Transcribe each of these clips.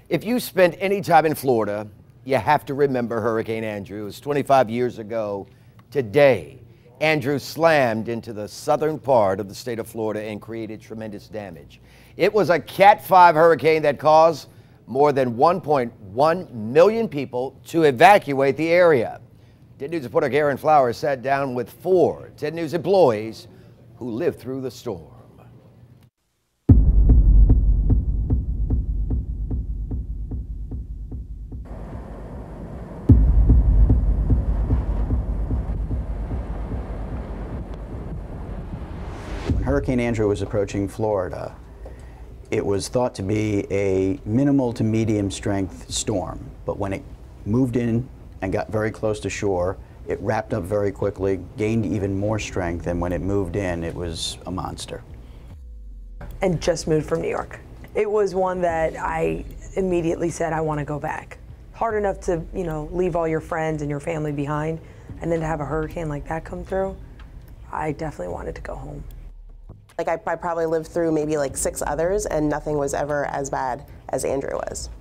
If you spent any time in Florida, you have to remember Hurricane Andrew. It was 25 years ago today. Andrew slammed into the southern part of the state of Florida and created tremendous damage. It was a Cat 5 hurricane that caused more than 1.1 million people to evacuate the area. 10 News reporter Garen Flowers sat down with 4 10 News employees who lived through the storm. When Hurricane Andrew was approaching Florida, it was thought to be a minimal to medium strength storm. But when it moved in and got very close to shore, it wrapped up very quickly, gained even more strength, and when it moved in, it was a monster. And just moved from New York. It was one that I immediately said, I want to go back. Hard enough to, leave all your friends and your family behind, and then to have a hurricane like that come through, I definitely wanted to go home. Like I probably lived through maybe like 6 others, and nothing was ever as bad as Andrew was.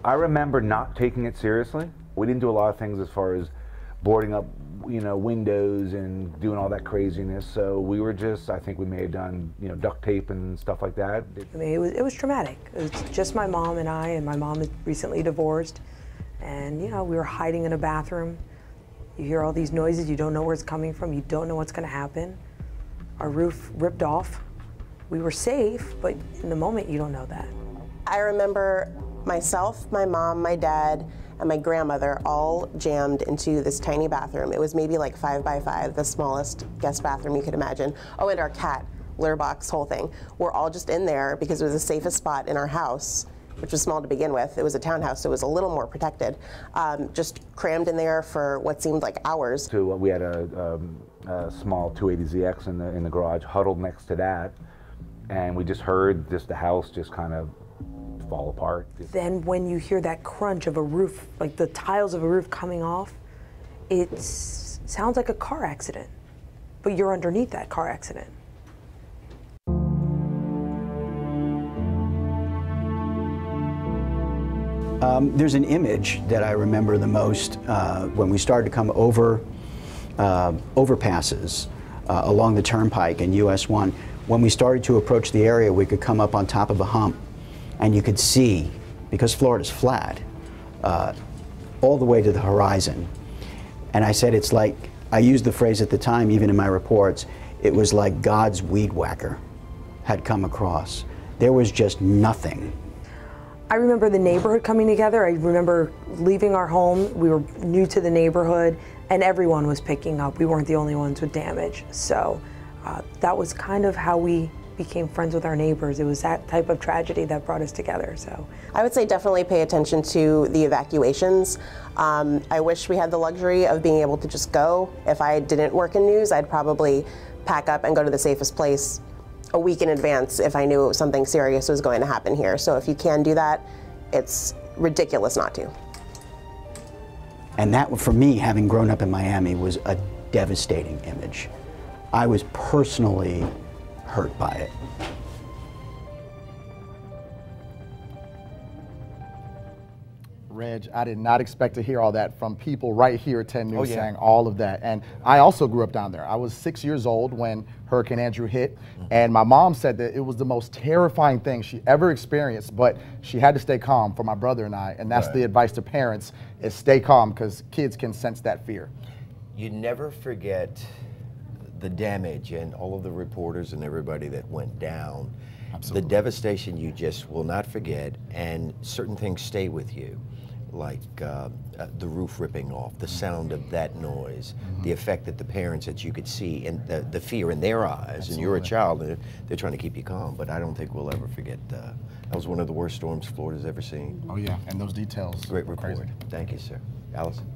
I remember not taking it seriously. We didn't do a lot of things as far as boarding up, windows and doing all that craziness. So we were just, I think we may have done, duct tape and stuff like that. I mean, it was traumatic. It was just my mom and I, and my mom is recently divorced. And, we were hiding in a bathroom. You hear all these noises, you don't know where it's coming from, you don't know what's gonna happen. Our roof ripped off. We were safe, but in the moment, you don't know that. I remember myself, my mom, my dad, and my grandmother all jammed into this tiny bathroom. It was maybe like 5 by 5, the smallest guest bathroom you could imagine. Oh, and our cat, litter box, whole thing. We're all just in there because it was the safest spot in our house, which was small to begin with. It was a townhouse, so it was a little more protected. Just crammed in there for what seemed like hours. So we had a small 280ZX in the garage, huddled next to that, and we just heard the house just kind of fall apart. Then when you hear that crunch of a roof, like the tiles of a roof coming off, it sounds like a car accident, but you're underneath that car accident. There's an image that I remember the most when we started to come over overpasses along the turnpike in US 1. When we started to approach the area, we could come up on top of a hump and you could see, because Florida's flat, all the way to the horizon. And I said it's like, I used the phrase at the time, even in my reports, it was like God's weed whacker had come across. There was just nothing. I remember the neighborhood coming together. I remember leaving our home. We were new to the neighborhood, and everyone was picking up. We weren't the only ones with damage. So that was kind of how we became friends with our neighbors. It was that type of tragedy that brought us together. So I would say definitely pay attention to the evacuations. I wish we had the luxury of being able to just go. If I didn't work in news, I'd probably pack up and go to the safest place a week in advance if I knew something serious was going to happen here. So if you can do that, it's ridiculous not to. And that, for me, having grown up in Miami, was a devastating image. I was personally hurt by it. Reg, I did not expect to hear all that from people right here at 10 News saying yeah. all of that. And I also grew up down there. I was 6 years old when Hurricane Andrew hit, and my mom said that it was the most terrifying thing she ever experienced, but she had to stay calm for my brother and I, and that's the advice to parents, is stay calm, because kids can sense that fear. You never forget the damage and all of the reporters and everybody that went down. Absolutely. The devastation you just will not forget, and certain things stay with you, like the roof ripping off, the sound of that noise, the effect that the parents that you could see, and the fear in their eyes. Absolutely. And you're a child, and they're trying to keep you calm, but I don't think we'll ever forget that was one of the worst storms Florida's ever seen. Oh yeah, and those details. Great report. Crazy. Thank you, sir. Allison?